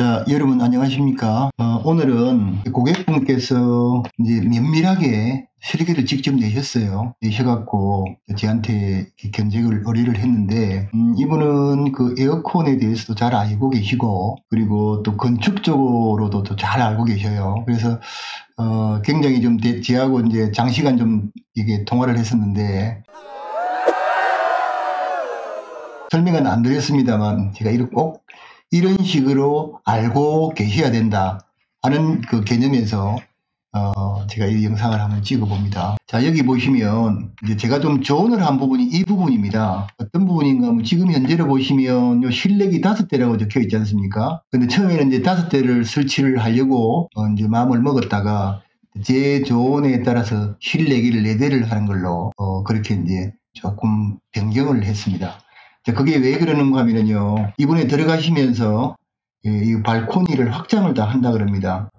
자, 여러분 안녕하십니까? 오늘은 고객분께서 이제 면밀하게 설계를 직접 내셔갖고 저한테 견적을 의뢰를 했는데, 이분은 그 에어컨에 대해서도 잘 알고 계시고, 그리고 또 건축적으로도 또 잘 알고 계셔요. 그래서, 굉장히 좀 저하고 이제 장시간 좀 이게 통화를 했었는데, 설명은 안 드렸습니다만, 제가 꼭 이런 식으로 알고 계셔야 된다 하는 그 개념에서 제가 이 영상을 한번 찍어봅니다. 자, 여기 보시면 이제 제가 좀 조언을 한 부분이 이 부분입니다. 어떤 부분인가 하면 지금 현재로 보시면 요 실내기 5대라고 적혀 있지 않습니까? 근데 처음에는 이제 5대를 설치를 하려고 이제 마음을 먹었다가 제 조언에 따라서 실내기를 4대를 하는 걸로 그렇게 이제 조금 변경을 했습니다. 그게 왜 그러는가 하면요, 이번에 들어가시면서 이 발코니를 확장을 다 한다 그럽니다.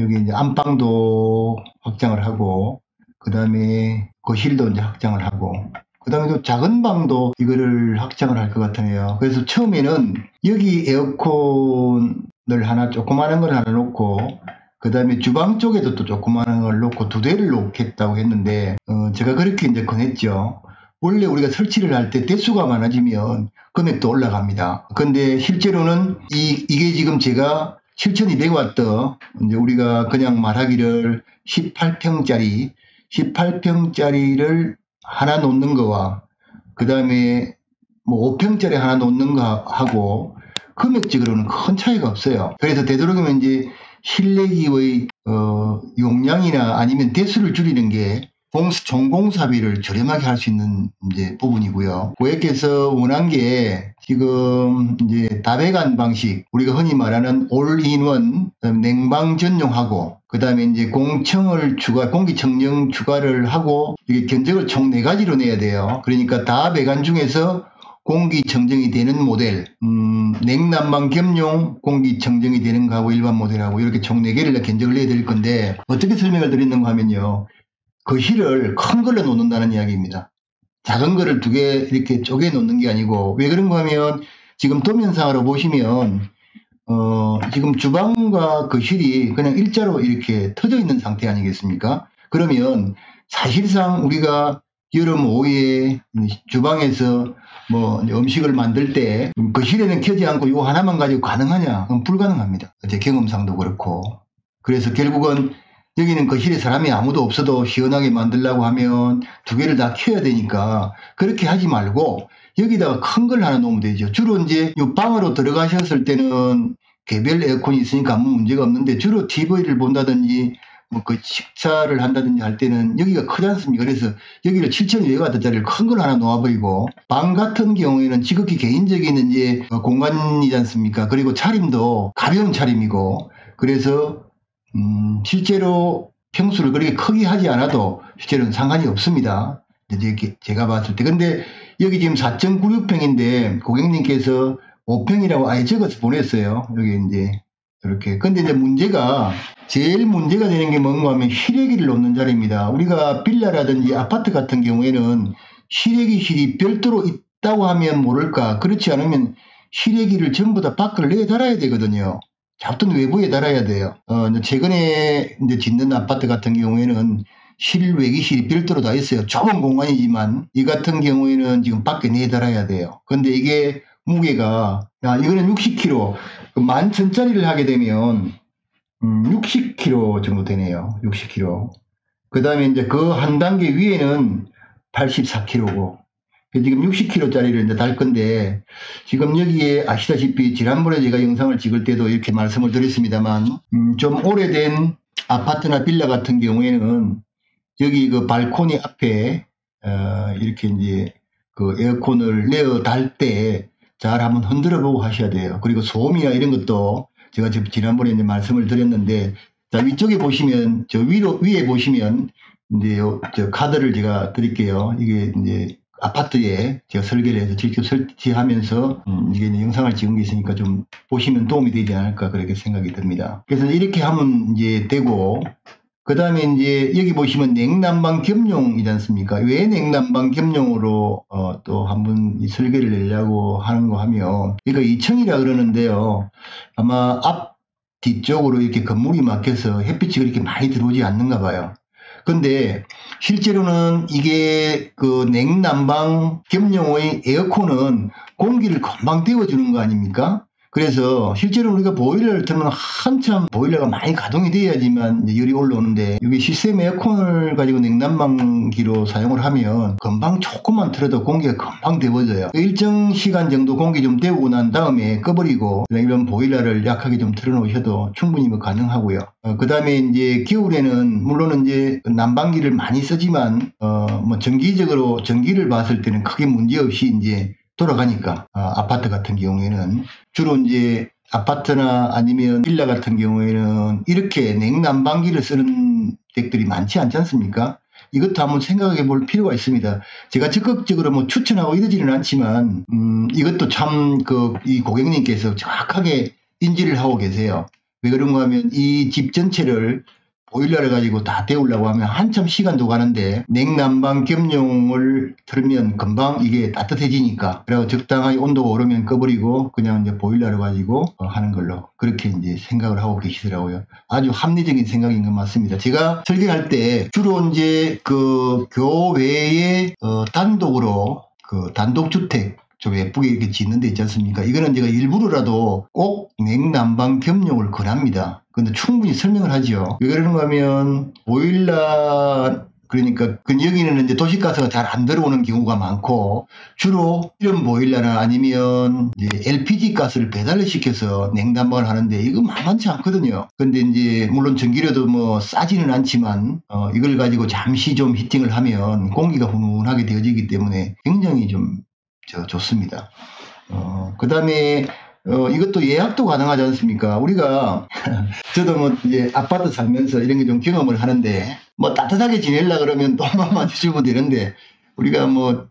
여기 이제 안방도 확장을 하고, 그 다음에 거실도 이제 확장을 하고, 그 다음에 또 작은 방도 이거를 확장을 할 것 같으네요. 그래서 처음에는 여기 에어컨을 하나, 조그마한 걸 하나 놓고, 그 다음에 주방 쪽에도 또 조그마한 걸 놓고 2대를 놓겠다고 했는데, 제가 그렇게 이제 권했죠. 원래 우리가 설치를 할 때 대수가 많아지면 금액도 올라갑니다. 근데 실제로는 이게 지금 제가 실천이 되고 왔던, 이제 우리가 그냥 말하기를 18평짜리를 하나 놓는 거와, 그 다음에 뭐 5평짜리 하나 놓는 거 하고 금액적으로는 큰 차이가 없어요. 그래서 되도록이면 이제 실내기의 용량이나 아니면 대수를 줄이는 게 종공사비를 저렴하게 할 수 있는 이제 부분이고요. 고객께서 원한 게 지금 이제 다배관 방식, 우리가 흔히 말하는 올인원, 냉방 전용하고, 그 다음에 이제 공기청정 추가를 하고, 이게 견적을 총 4가지로 내야 돼요. 그러니까 다배관 중에서 공기청정이 되는 모델, 냉난방 겸용 공기청정이 되는 거하고 일반 모델하고 이렇게 총 4개를 견적을 내야 될 건데, 어떻게 설명을 드리는가 하면요, 거실을 큰 걸로 놓는다는 이야기입니다. 작은 거를 2개 이렇게 쪼개 놓는 게 아니고, 왜 그런가 하면 지금 도면상으로 보시면 지금 주방과 거실이 그냥 일자로 이렇게 터져 있는 상태 아니겠습니까? 그러면 사실상 우리가 여름 오후에 주방에서 뭐 음식을 만들 때 거실에는 켜지 않고 요 하나만 가지고 가능하냐? 그럼 불가능합니다. 제 경험상도 그렇고. 그래서 결국은 여기는 거실에 사람이 아무도 없어도 시원하게 만들려고 하면 2개를 다 켜야 되니까 그렇게 하지 말고 여기다가 큰 걸 하나 놓으면 되죠. 주로 이제 이 방으로 들어가셨을 때는 개별 에어컨이 있으니까 아무 문제가 없는데, 주로 TV를 본다든지 뭐 그 식사를 한다든지 할 때는 여기가 크지 않습니까? 그래서 여기를 7,200W짜리를 큰 걸 하나 놓아버리고, 방 같은 경우에는 지극히 개인적인 이제 공간이지 않습니까? 그리고 차림도 가벼운 차림이고, 그래서 실제로 평수를 그렇게 크게 하지 않아도 실제로는 상관이 없습니다. 제가 봤을 때. 근데 여기 지금 4.96평인데 고객님께서 5평이라고 아예 적어서 보냈어요. 여기 이제 이렇게. 근데 이제 제일 문제가 되는 게 뭔가 하면 실외기를 놓는 자리입니다. 우리가 빌라라든지 아파트 같은 경우에는 실외기실이 별도로 있다고 하면 모를까. 그렇지 않으면 실외기를 전부 다 밖을 내달아야 되거든요. 잡든 외부에 달아야 돼요. 최근에 이제 짓는 아파트 같은 경우에는 실외기실이 별도로 다 있어요. 좁은 공간이지만 이 같은 경우에는 지금 밖에 내달아야 돼요. 근데 이게 무게가, 이거는 60kg, 11,000짜리를 하게 되면 60kg 정도 되네요. 60kg. 그 다음에 이제 그 한 단계 위에는 84kg고, 지금 60kg짜리를 이제 달 건데, 지금 여기에 아시다시피 지난번에 제가 영상을 찍을 때도 이렇게 말씀을 드렸습니다만, 좀 오래된 아파트나 빌라 같은 경우에는 여기 그 발코니 앞에 이렇게 이제 그 에어컨을 내어 달 때 잘 한번 흔들어 보고 하셔야 돼요. 그리고 소음이나 이런 것도 제가 지난번에 이제 말씀을 드렸는데, 자, 위쪽에 보시면, 위에 보시면 이제 저 카드를 제가 드릴게요. 이게 이제 아파트에 제가 설계를 해서 직접 설치하면서 이게 영상을 찍은 게 있으니까 좀 보시면 도움이 되지 않을까 그렇게 생각이 듭니다. 그래서 이렇게 하면 이제 되고, 그 다음에 이제 여기 보시면 냉난방 겸용이지 않습니까? 왜 냉난방 겸용으로 또 한번 이 설계를 내려고 하는 거 하면, 이거 2층이라 그러는데요. 아마 앞 뒤쪽으로 이렇게 건물이 막혀서 햇빛이 그렇게 많이 들어오지 않는가 봐요. 근데 실제로는 이게 그 냉난방 겸용의 에어컨은 공기를 금방 데워주는 거 아닙니까? 그래서 실제로 우리가 보일러를 틀면 한참 보일러가 많이 가동이 돼야지만 열이 올라오는데, 이게 시스템 에어컨을 가지고 냉난방기로 사용을 하면 금방 조금만 틀어도 공기가 금방 데워져요. 일정 시간 정도 공기 좀 데우고 난 다음에 꺼버리고 이런 보일러를 약하게 좀 틀어놓으셔도 충분히 뭐 가능하고요. 그 다음에 이제 겨울에는 물론 이제 난방기를 많이 쓰지만 뭐 정기적으로 전기를 봤을 때는 크게 문제 없이 이제 돌아가니까, 아파트 같은 경우에는 주로 이제 아파트나 아니면 빌라 같은 경우에는 이렇게 냉난방기를 쓰는 댁들이 많지 않지 않습니까? 이것도 한번 생각해 볼 필요가 있습니다. 제가 적극적으로 뭐 추천하고 이러지는 않지만, 이것도 참 이 고객님께서 정확하게 인지를 하고 계세요. 왜 그런가 하면 이 집 전체를 보일러를 가지고 다 데우려고 하면 한참 시간도 가는데, 냉난방 겸용을 틀면 금방 이게 따뜻해지니까, 그리고 적당하게 온도가 오르면 꺼버리고 그냥 이제 보일러를 가지고 하는 걸로 그렇게 이제 생각을 하고 계시더라고요. 아주 합리적인 생각인 것 맞습니다. 제가 설계할 때 주로 이제 그 교외에 단독으로 단독주택 좀 예쁘게 이렇게 짓는 데 있지 않습니까? 이거는 제가 일부러라도 꼭 냉난방 겸용을 권합니다. 근데 충분히 설명을 하죠. 왜 그러는가 하면 보일러, 그러니까 여기는 이제 도시가스가 잘 안 들어오는 경우가 많고, 주로 이런 보일러나 아니면 이제 LPG 가스를 배달을 시켜서 냉난방을 하는데 이거 만만치 않거든요. 근데 이제 물론 전기료도 뭐 싸지는 않지만 이걸 가지고 잠시 좀 히팅을 하면 공기가 훈훈하게 되어지기 때문에 굉장히 좀 좋습니다. 그 다음에 이것도 예약도 가능하지 않습니까? 우리가 저도 뭐 이제 아파트 살면서 이런 게 좀 경험을 하는데, 뭐 따뜻하게 지내려 그러면 돈만 주면 되는데 우리가 뭐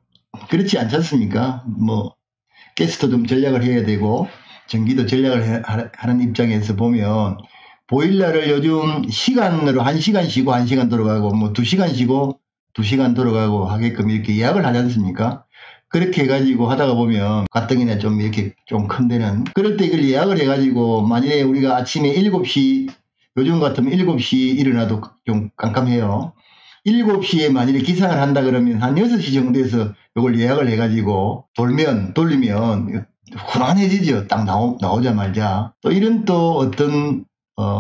그렇지 않지 않습니까? 뭐 가스도 좀 전략을 해야 되고 전기도 전략을 하는 입장에서 보면, 보일러를 요즘 시간으로 1시간 쉬고 1시간 돌아가고 뭐 2시간 쉬고 2시간 돌아가고 하게끔 이렇게 예약을 하지 않습니까? 그렇게 해가지고 하다가 보면 가뜩이나 좀 이렇게 좀 큰 데는, 그럴 때 이걸 예약을 해가지고 만약에 우리가 아침에 7시, 요즘 같으면 7시 일어나도 좀 깜깜해요. 7시에 만약에 기상을 한다 그러면 한 6시 정도에서 이걸 예약을 해가지고 돌리면 훈훈해지죠. 딱 나오자마자. 또 이런 또 어떤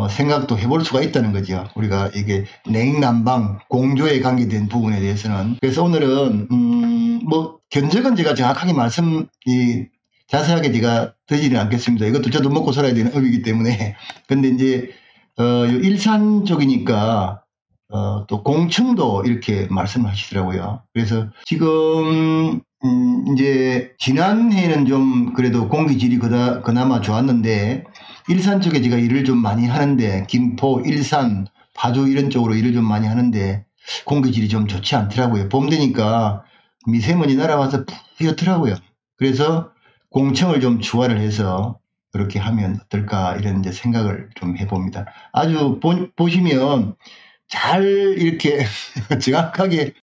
생각도 해볼 수가 있다는 거죠. 우리가 이게 냉난방 공조에 관계된 부분에 대해서는. 그래서 오늘은 뭐 견적은 제가 정확하게 자세하게 제가 드리지는 않겠습니다. 이것도 저도 먹고 살아야 되는 업이기 때문에. 근데 이제 일산 쪽이니까 또 공청도 이렇게 말씀을 하시더라고요. 그래서 지금 이제 지난해에는 좀 그래도 공기질이 그나마 좋았는데, 일산 쪽에 제가 일을 좀 많이 하는데, 김포, 일산, 파주 이런 쪽으로 일을 좀 많이 하는데 공기질이 좀 좋지 않더라고요. 봄 되니까 미세먼지 날아와서 뿌옇더라고요. 그래서 공청을 좀 추가를 해서 그렇게 하면 어떨까, 이런 이제 생각을 좀 해봅니다. 아주 보시면 잘 이렇게 정확하게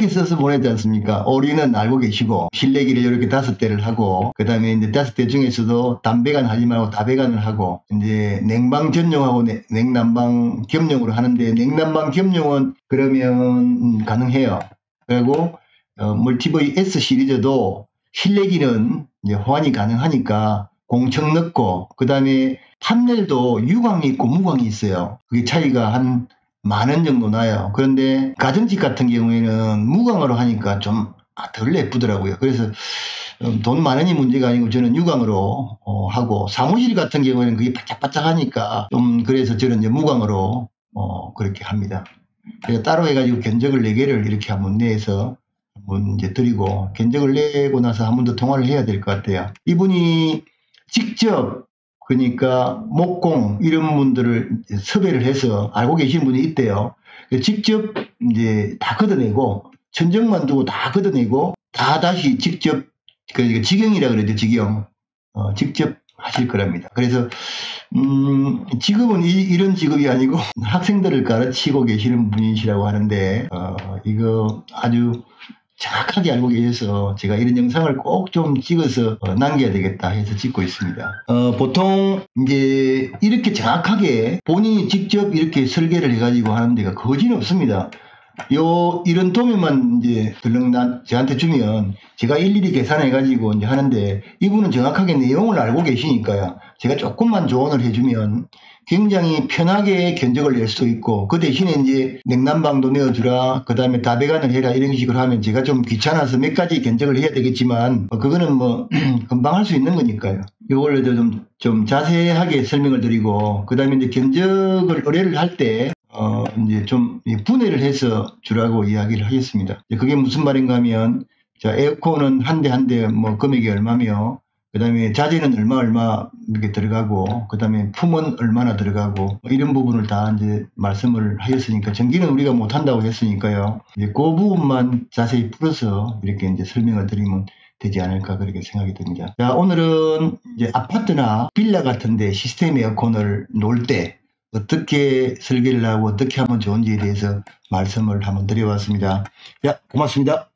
써서 보내지 않습니까? 오리는 알고 계시고, 실내기를 이렇게 5대를 하고, 그 다음에 이제 5대 중에서도 단배관 하지 말고 다배관을 하고, 이제 냉방 전용하고 냉난방 겸용으로 하는데, 냉난방 겸용은 그러면 가능해요. 그리고 멀티보이 S 시리즈도 실내기는 이제 호환이 가능하니까 공청 넣고, 그 다음에 판넬도 유광이 있고 무광이 있어요. 그게 차이가 한 10,000원 정도 나요. 그런데 가정집 같은 경우에는 무광으로 하니까 좀 덜 예쁘더라고요. 그래서 돈 10,000원이 문제가 아니고 저는 유광으로 하고, 사무실 같은 경우에는 그게 바짝바짝하니까 좀, 그래서 저는 이제 무광으로 그렇게 합니다. 제가 따로 해가지고 견적을 4개를 이렇게 한번 내서 한번 이제 드리고, 견적을 내고 나서 한 번 더 통화를 해야 될 것 같아요. 이분이 직접, 그러니까 목공 이런 분들을 섭외를 해서 알고 계시는 분이 있대요. 직접 이제 다 걷어내고, 천정만 두고 다 걷어내고 다 다시 직접, 그러니까 직영이라 그러죠. 직영. 직접 하실 거랍니다. 그래서 직업은 이런 직업이 아니고 학생들을 가르치고 계시는 분이시라고 하는데, 이거 아주 정확하게 알고 계셔서 제가 이런 영상을 꼭 좀 찍어서 남겨야 되겠다 해서 찍고 있습니다. 보통 이제 이렇게 정확하게 본인이 직접 이렇게 설계를 해가지고 하는 데가 거진 없습니다. 이런 도면만 이제 저한테 주면 제가 일일이 계산해가지고 이제 하는데, 이분은 정확하게 내용을 알고 계시니까요. 제가 조금만 조언을 해주면 굉장히 편하게 견적을 낼 수 있고, 그 대신에 이제 냉난방도 내어주라, 그 다음에 다배관을 해라, 이런 식으로 하면 제가 좀 귀찮아서 몇 가지 견적을 해야 되겠지만, 그거는 뭐 금방 할 수 있는 거니까요. 이걸로 좀 자세하게 설명을 드리고, 그 다음에 이제 견적을 의뢰를 할 때 이제 좀 분해를 해서 주라고 이야기를 하겠습니다. 그게 무슨 말인가 하면, 자, 에어컨은 한 대 한 대 뭐 금액이 얼마며, 그 다음에 자재는 얼마 이렇게 들어가고, 그 다음에 품은 얼마나 들어가고, 이런 부분을 다 이제 말씀을 하셨으니까, 전기는 우리가 못한다고 했으니까요. 이제 그 부분만 자세히 풀어서 이렇게 이제 설명을 드리면 되지 않을까, 그렇게 생각이 듭니다. 자, 오늘은 이제 아파트나 빌라 같은데 시스템 에어컨을 놓을 때 어떻게 설계를 하고 어떻게 하면 좋은지에 대해서 말씀을 한번 드려봤습니다. 자, 고맙습니다.